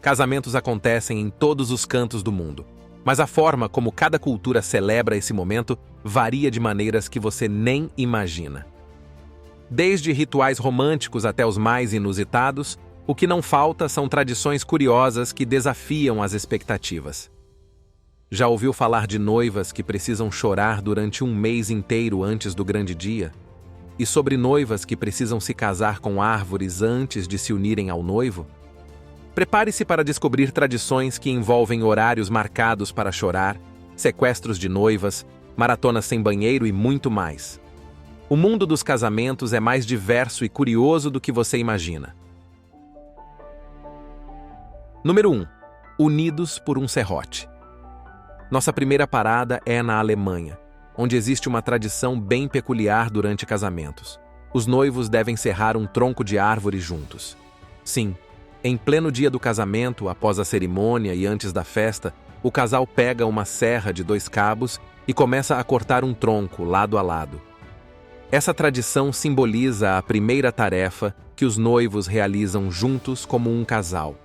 Casamentos acontecem em todos os cantos do mundo, mas a forma como cada cultura celebra esse momento varia de maneiras que você nem imagina. Desde rituais românticos até os mais inusitados, o que não falta são tradições curiosas que desafiam as expectativas. Já ouviu falar de noivas que precisam chorar durante um mês inteiro antes do grande dia? E sobre noivas que precisam se casar com árvores antes de se unirem ao noivo? Prepare-se para descobrir tradições que envolvem horários marcados para chorar, sequestros de noivas, maratonas sem banheiro e muito mais. O mundo dos casamentos é mais diverso e curioso do que você imagina. Número 1. Unidos por um serrote. Nossa primeira parada é na Alemanha, onde existe uma tradição bem peculiar durante casamentos. Os noivos devem serrar um tronco de árvore juntos. Sim, em pleno dia do casamento, após a cerimônia e antes da festa, o casal pega uma serra de 2 cabos e começa a cortar um tronco lado a lado. Essa tradição simboliza a primeira tarefa que os noivos realizam juntos como um casal.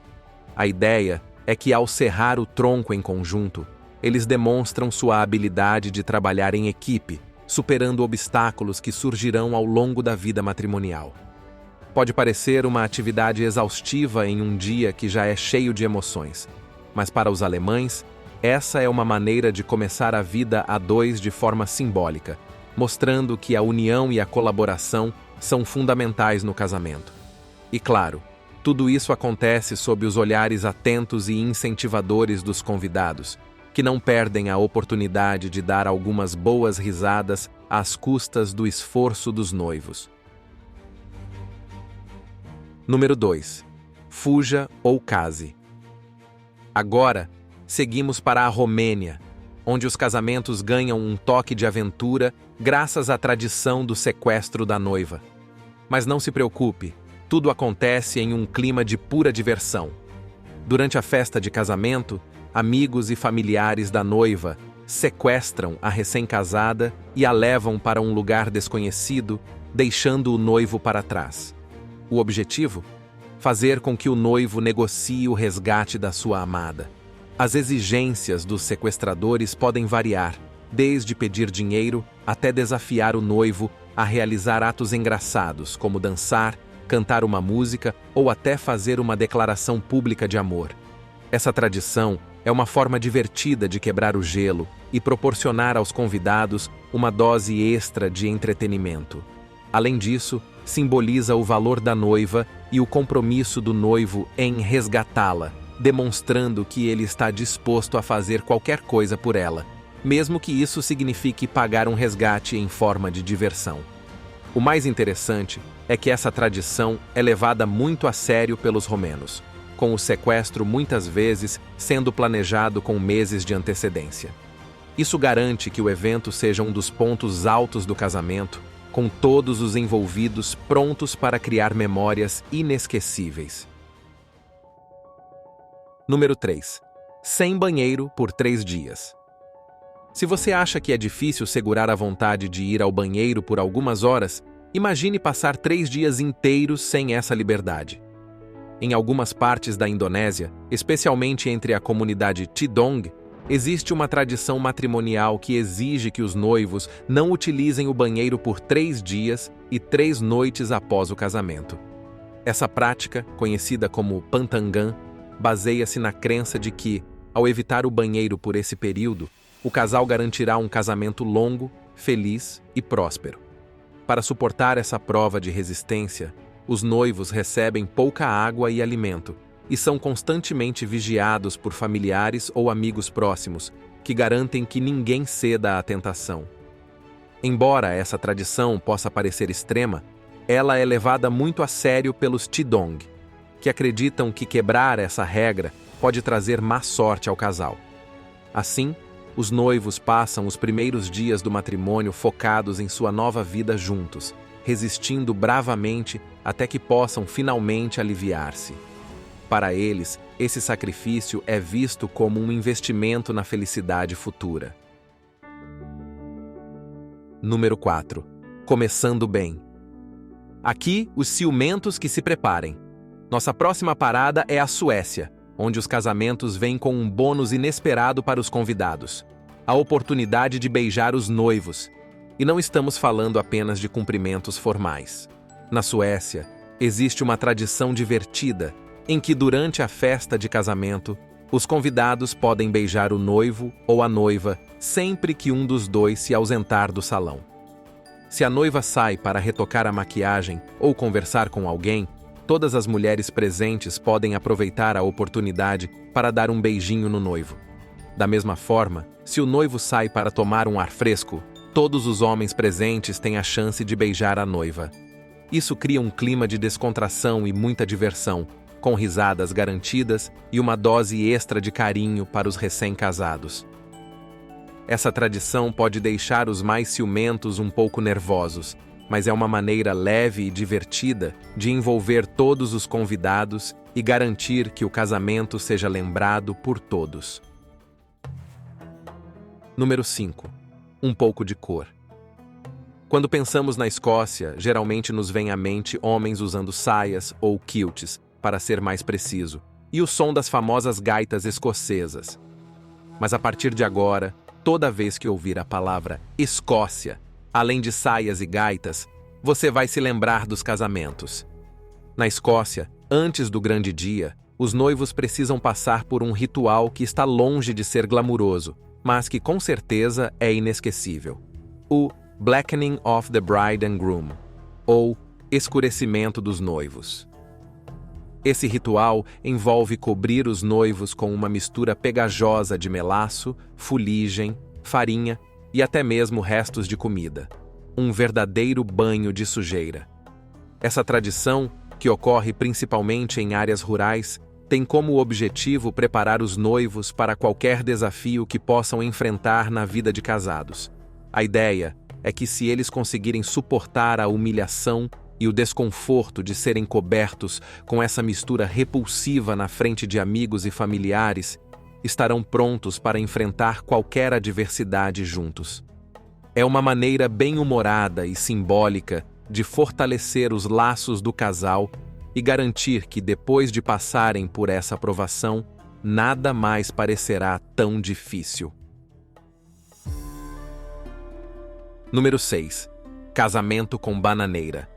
A ideia é que, ao serrar o tronco em conjunto, eles demonstram sua habilidade de trabalhar em equipe, superando obstáculos que surgirão ao longo da vida matrimonial. Pode parecer uma atividade exaustiva em um dia que já é cheio de emoções, mas para os alemães, essa é uma maneira de começar a vida a 2 de forma simbólica, mostrando que a união e a colaboração são fundamentais no casamento. E claro, tudo isso acontece sob os olhares atentos e incentivadores dos convidados, que não perdem a oportunidade de dar algumas boas risadas às custas do esforço dos noivos. Número 2. Fuja ou case. Agora, seguimos para a Romênia, onde os casamentos ganham um toque de aventura graças à tradição do sequestro da noiva. Mas não se preocupe, tudo acontece em um clima de pura diversão. Durante a festa de casamento, amigos e familiares da noiva sequestram a recém-casada e a levam para um lugar desconhecido, deixando o noivo para trás. O objetivo? Fazer com que o noivo negocie o resgate da sua amada. As exigências dos sequestradores podem variar, desde pedir dinheiro até desafiar o noivo a realizar atos engraçados, como dançar, cantar uma música ou até fazer uma declaração pública de amor. Essa tradição é uma forma divertida de quebrar o gelo e proporcionar aos convidados uma dose extra de entretenimento. Além disso, simboliza o valor da noiva e o compromisso do noivo em resgatá-la, demonstrando que ele está disposto a fazer qualquer coisa por ela, mesmo que isso signifique pagar um resgate em forma de diversão. O mais interessante é que essa tradição é levada muito a sério pelos romenos, com o sequestro muitas vezes sendo planejado com meses de antecedência. Isso garante que o evento seja um dos pontos altos do casamento, com todos os envolvidos prontos para criar memórias inesquecíveis. Número 3. Sem banheiro por 3 dias. Se você acha que é difícil segurar a vontade de ir ao banheiro por algumas horas, imagine passar 3 dias inteiros sem essa liberdade. Em algumas partes da Indonésia, especialmente entre a comunidade Tidong, existe uma tradição matrimonial que exige que os noivos não utilizem o banheiro por 3 dias e 3 noites após o casamento. Essa prática, conhecida como Pantangan, baseia-se na crença de que, ao evitar o banheiro por esse período, o casal garantirá um casamento longo, feliz e próspero. Para suportar essa prova de resistência, os noivos recebem pouca água e alimento e são constantemente vigiados por familiares ou amigos próximos, que garantem que ninguém ceda à tentação. Embora essa tradição possa parecer extrema, ela é levada muito a sério pelos Tidong, que acreditam que quebrar essa regra pode trazer má sorte ao casal. Assim, os noivos passam os primeiros dias do matrimônio focados em sua nova vida juntos, resistindo bravamente até que possam finalmente aliviar-se. Para eles, esse sacrifício é visto como um investimento na felicidade futura. Número 4. Começando bem. Aqui, os ciumentos que se preparem. Nossa próxima parada é a Suécia, onde os casamentos vêm com um bônus inesperado para os convidados: a oportunidade de beijar os noivos. E não estamos falando apenas de cumprimentos formais. Na Suécia, existe uma tradição divertida em que, durante a festa de casamento, os convidados podem beijar o noivo ou a noiva sempre que um dos dois se ausentar do salão. Se a noiva sai para retocar a maquiagem ou conversar com alguém, todas as mulheres presentes podem aproveitar a oportunidade para dar um beijinho no noivo. Da mesma forma, se o noivo sai para tomar um ar fresco, todos os homens presentes têm a chance de beijar a noiva. Isso cria um clima de descontração e muita diversão, com risadas garantidas e uma dose extra de carinho para os recém-casados. Essa tradição pode deixar os mais ciumentos um pouco nervosos, mas é uma maneira leve e divertida de envolver todos os convidados e garantir que o casamento seja lembrado por todos. Número 5. Um pouco de cor. Quando pensamos na Escócia, geralmente nos vem à mente homens usando saias ou kilts, para ser mais preciso, e o som das famosas gaitas escocesas. Mas a partir de agora, toda vez que ouvir a palavra Escócia, além de saias e gaitas, você vai se lembrar dos casamentos. Na Escócia, antes do grande dia, os noivos precisam passar por um ritual que está longe de ser glamuroso, mas que com certeza é inesquecível: o Blackening of the Bride and Groom, ou escurecimento dos noivos. Esse ritual envolve cobrir os noivos com uma mistura pegajosa de melaço, fuligem, farinha e até mesmo restos de comida. Um verdadeiro banho de sujeira. Essa tradição, que ocorre principalmente em áreas rurais, tem como objetivo preparar os noivos para qualquer desafio que possam enfrentar na vida de casados. A ideia é que, se eles conseguirem suportar a humilhação e o desconforto de serem cobertos com essa mistura repulsiva na frente de amigos e familiares, estarão prontos para enfrentar qualquer adversidade juntos. É uma maneira bem-humorada e simbólica de fortalecer os laços do casal e garantir que, depois de passarem por essa provação, nada mais parecerá tão difícil. Número 6. Casamento com bananeira.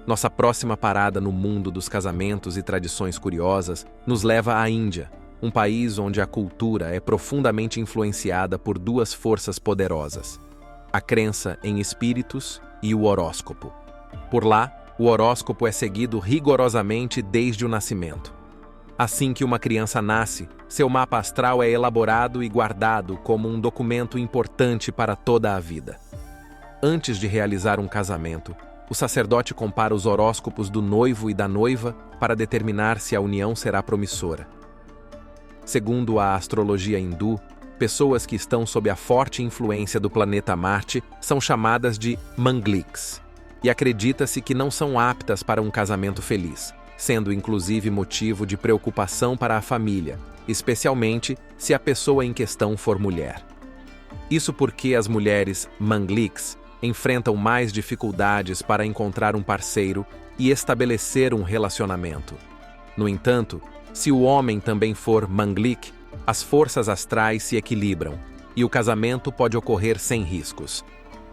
Nossa próxima parada no mundo dos casamentos e tradições curiosas nos leva à Índia, um país onde a cultura é profundamente influenciada por duas forças poderosas: a crença em espíritos e o horóscopo. Por lá, o horóscopo é seguido rigorosamente desde o nascimento. Assim que uma criança nasce, seu mapa astral é elaborado e guardado como um documento importante para toda a vida. Antes de realizar um casamento, o sacerdote compara os horóscopos do noivo e da noiva para determinar se a união será promissora. Segundo a astrologia hindu, pessoas que estão sob a forte influência do planeta Marte são chamadas de mangliks, e acredita-se que não são aptas para um casamento feliz, sendo inclusive motivo de preocupação para a família, especialmente se a pessoa em questão for mulher. Isso porque as mulheres mangliks enfrentam mais dificuldades para encontrar um parceiro e estabelecer um relacionamento. No entanto, se o homem também for manglik, as forças astrais se equilibram e o casamento pode ocorrer sem riscos.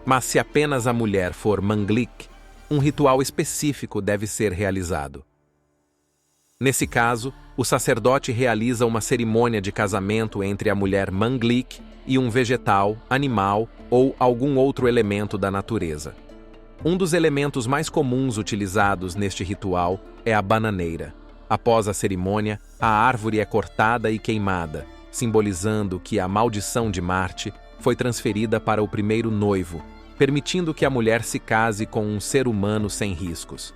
Mas se apenas a mulher for manglik, um ritual específico deve ser realizado. Nesse caso, o sacerdote realiza uma cerimônia de casamento entre a mulher manglik e um vegetal, animal ou algum outro elemento da natureza. Um dos elementos mais comuns utilizados neste ritual é a bananeira. Após a cerimônia, a árvore é cortada e queimada, simbolizando que a maldição de Marte foi transferida para o primeiro noivo, permitindo que a mulher se case com um ser humano sem riscos.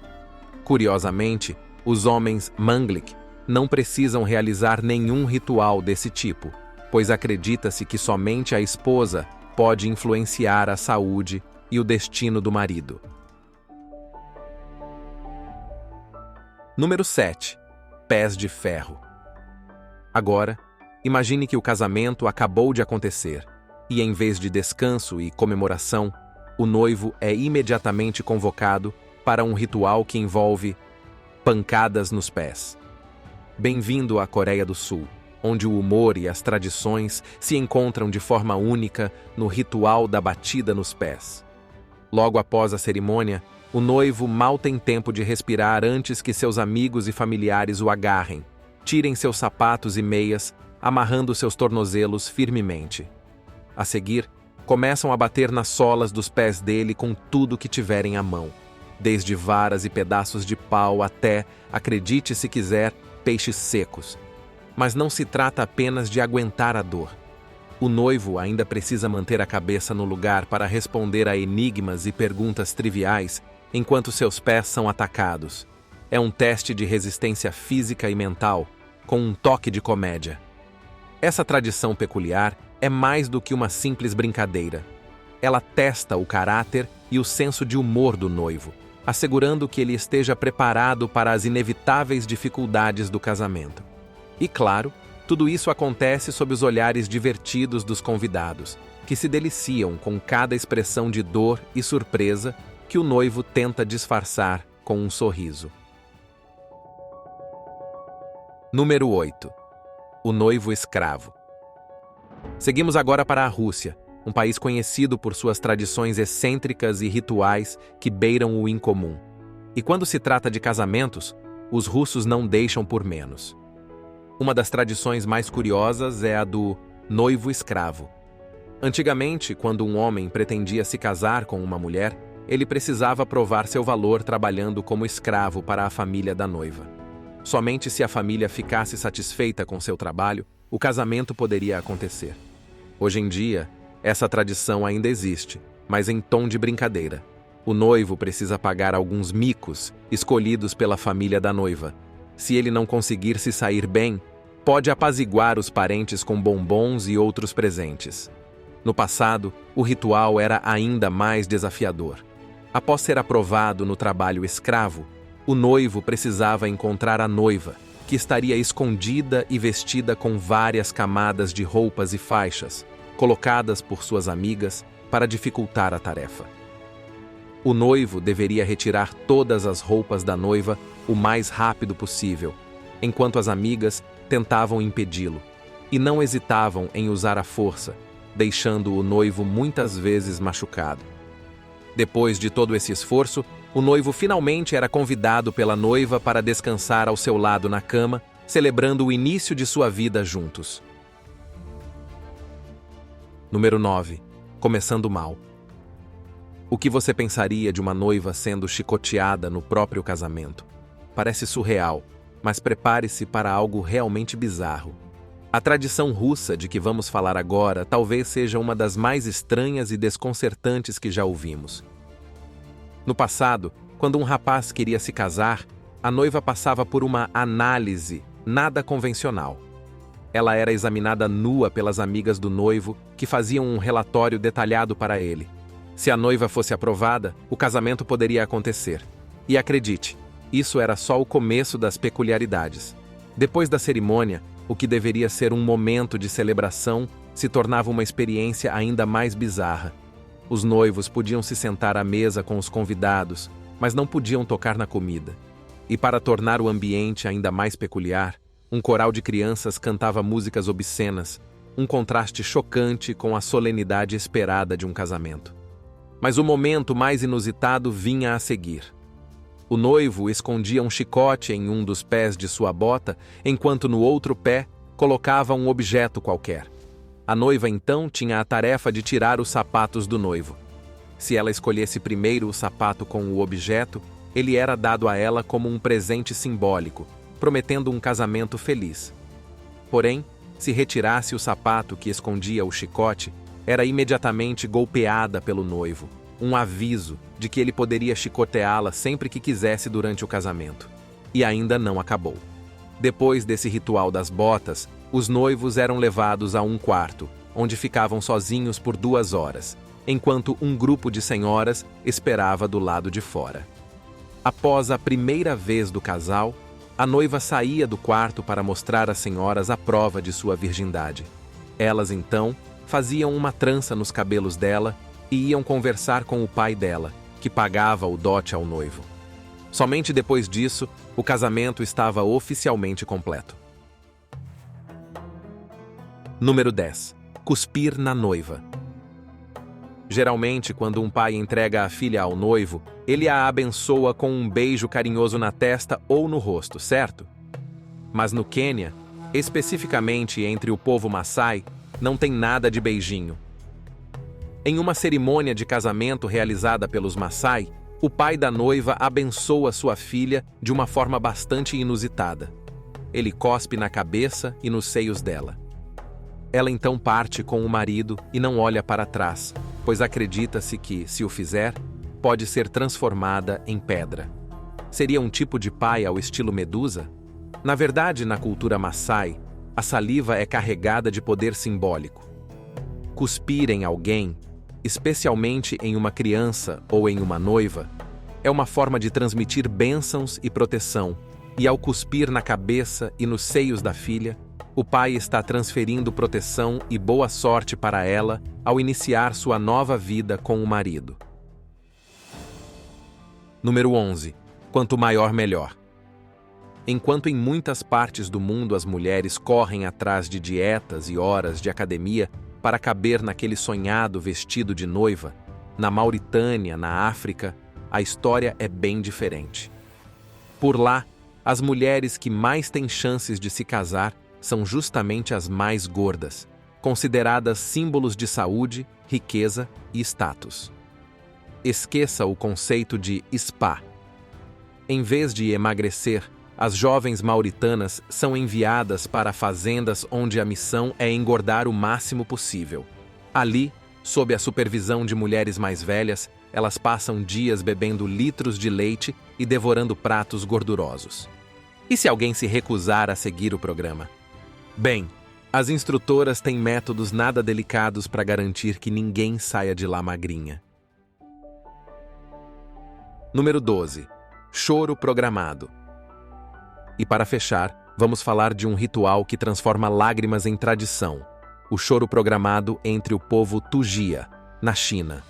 Curiosamente, os homens manglik não precisam realizar nenhum ritual desse tipo, pois acredita-se que somente a esposa pode influenciar a saúde e o destino do marido. Número 7. Pés de ferro. Agora, imagine que o casamento acabou de acontecer e, em vez de descanso e comemoração, o noivo é imediatamente convocado para um ritual que envolve pancadas nos pés. Bem-vindo à Coreia do Sul, onde o humor e as tradições se encontram de forma única no ritual da batida nos pés. Logo após a cerimônia, o noivo mal tem tempo de respirar antes que seus amigos e familiares o agarrem, tirem seus sapatos e meias, amarrando seus tornozelos firmemente. A seguir, começam a bater nas solas dos pés dele com tudo que tiverem à mão, desde varas e pedaços de pau até, acredite se quiser, peixes secos. Mas não se trata apenas de aguentar a dor. O noivo ainda precisa manter a cabeça no lugar para responder a enigmas e perguntas triviais enquanto seus pés são atacados. É um teste de resistência física e mental, com um toque de comédia. Essa tradição peculiar é mais do que uma simples brincadeira. Ela testa o caráter e o senso de humor do noivo, assegurando que ele esteja preparado para as inevitáveis dificuldades do casamento. E claro, tudo isso acontece sob os olhares divertidos dos convidados, que se deliciam com cada expressão de dor e surpresa que o noivo tenta disfarçar com um sorriso. Número 8. O noivo escravo. Seguimos agora para a Rússia, um país conhecido por suas tradições excêntricas e rituais que beiram o incomum. E quando se trata de casamentos, os russos não deixam por menos. Uma das tradições mais curiosas é a do noivo escravo. Antigamente, quando um homem pretendia se casar com uma mulher, ele precisava provar seu valor trabalhando como escravo para a família da noiva. Somente se a família ficasse satisfeita com seu trabalho, o casamento poderia acontecer. Hoje em dia, essa tradição ainda existe, mas em tom de brincadeira. O noivo precisa pagar alguns micos escolhidos pela família da noiva. Se ele não conseguir se sair bem, pode apaziguar os parentes com bombons e outros presentes. No passado, o ritual era ainda mais desafiador. Após ser aprovado no trabalho escravo, o noivo precisava encontrar a noiva, que estaria escondida e vestida com várias camadas de roupas e faixas, colocadas por suas amigas para dificultar a tarefa. O noivo deveria retirar todas as roupas da noiva o mais rápido possível, enquanto as amigas tentavam impedi-lo, e não hesitavam em usar a força, deixando o noivo muitas vezes machucado. Depois de todo esse esforço, o noivo finalmente era convidado pela noiva para descansar ao seu lado na cama, celebrando o início de sua vida juntos. Número 9. Começando mal. O que você pensaria de uma noiva sendo chicoteada no próprio casamento? Parece surreal, mas prepare-se para algo realmente bizarro. A tradição russa de que vamos falar agora talvez seja uma das mais estranhas e desconcertantes que já ouvimos. No passado, quando um rapaz queria se casar, a noiva passava por uma análise nada convencional. Ela era examinada nua pelas amigas do noivo, que faziam um relatório detalhado para ele. Se a noiva fosse aprovada, o casamento poderia acontecer. E acredite, isso era só o começo das peculiaridades. Depois da cerimônia, o que deveria ser um momento de celebração se tornava uma experiência ainda mais bizarra. Os noivos podiam se sentar à mesa com os convidados, mas não podiam tocar na comida. E para tornar o ambiente ainda mais peculiar, um coral de crianças cantava músicas obscenas, um contraste chocante com a solenidade esperada de um casamento. Mas o momento mais inusitado vinha a seguir. O noivo escondia um chicote em um dos pés de sua bota, enquanto no outro pé colocava um objeto qualquer. A noiva então tinha a tarefa de tirar os sapatos do noivo. Se ela escolhesse primeiro o sapato com o objeto, ele era dado a ela como um presente simbólico, prometendo um casamento feliz. Porém, se retirasse o sapato que escondia o chicote, era imediatamente golpeada pelo noivo, um aviso de que ele poderia chicoteá-la sempre que quisesse durante o casamento. E ainda não acabou. Depois desse ritual das botas, os noivos eram levados a um quarto, onde ficavam sozinhos por 2 horas, enquanto um grupo de senhoras esperava do lado de fora. Após a primeira vez do casal, a noiva saía do quarto para mostrar às senhoras a prova de sua virgindade. Elas, então, faziam uma trança nos cabelos dela e iam conversar com o pai dela, que pagava o dote ao noivo. Somente depois disso, o casamento estava oficialmente completo. Número 10. Cuspir na noiva. Geralmente, quando um pai entrega a filha ao noivo, ele a abençoa com um beijo carinhoso na testa ou no rosto, certo? Mas no Quênia, especificamente entre o povo Maasai, não tem nada de beijinho. Em uma cerimônia de casamento realizada pelos Maasai, o pai da noiva abençoa sua filha de uma forma bastante inusitada. Ele cospe na cabeça e nos seios dela. Ela então parte com o marido e não olha para trás, pois acredita-se que, se o fizer, pode ser transformada em pedra. Seria um tipo de pai ao estilo Medusa? Na verdade, na cultura Maasai, a saliva é carregada de poder simbólico. Cuspir em alguém, especialmente em uma criança ou em uma noiva, é uma forma de transmitir bênçãos e proteção, e ao cuspir na cabeça e nos seios da filha, o pai está transferindo proteção e boa sorte para ela ao iniciar sua nova vida com o marido. Número 11. Quanto maior, melhor. Enquanto em muitas partes do mundo as mulheres correm atrás de dietas e horas de academia para caber naquele sonhado vestido de noiva, na Mauritânia, na África, a história é bem diferente. Por lá, as mulheres que mais têm chances de se casar são justamente as mais gordas, consideradas símbolos de saúde, riqueza e status. Esqueça o conceito de spa. Em vez de emagrecer, as jovens mauritanas são enviadas para fazendas onde a missão é engordar o máximo possível. Ali, sob a supervisão de mulheres mais velhas, elas passam dias bebendo litros de leite e devorando pratos gordurosos. E se alguém se recusar a seguir o programa? Bem, as instrutoras têm métodos nada delicados para garantir que ninguém saia de lá magrinha. Número 12. Choro programado. E para fechar, vamos falar de um ritual que transforma lágrimas em tradição: o choro programado entre o povo Tujia, na China.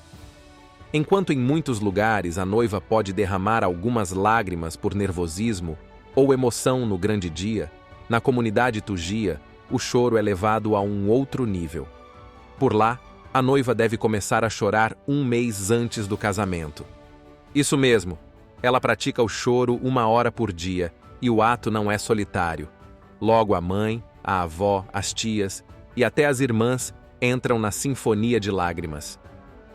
Enquanto em muitos lugares a noiva pode derramar algumas lágrimas por nervosismo ou emoção no grande dia, na comunidade Tujia, o choro é levado a um outro nível. Por lá, a noiva deve começar a chorar um mês antes do casamento. Isso mesmo, ela pratica o choro 1 hora por dia, e o ato não é solitário. Logo a mãe, a avó, as tias e até as irmãs entram na sinfonia de lágrimas.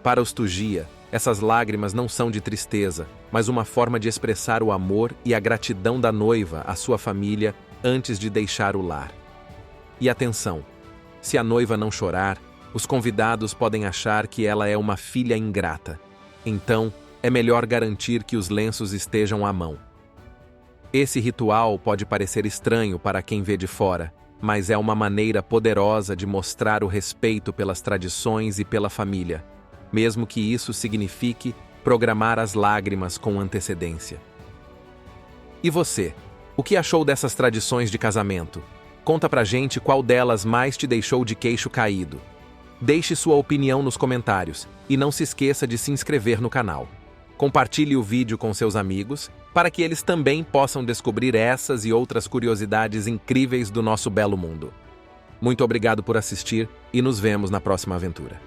Para os Tujia, essas lágrimas não são de tristeza, mas uma forma de expressar o amor e a gratidão da noiva à sua família antes de deixar o lar. E atenção, se a noiva não chorar, os convidados podem achar que ela é uma filha ingrata. Então, é melhor garantir que os lenços estejam à mão. Esse ritual pode parecer estranho para quem vê de fora, mas é uma maneira poderosa de mostrar o respeito pelas tradições e pela família, mesmo que isso signifique programar as lágrimas com antecedência. E você? O que achou dessas tradições de casamento? Conta pra gente qual delas mais te deixou de queixo caído. Deixe sua opinião nos comentários e não se esqueça de se inscrever no canal. Compartilhe o vídeo com seus amigos para que eles também possam descobrir essas e outras curiosidades incríveis do nosso belo mundo. Muito obrigado por assistir e nos vemos na próxima aventura.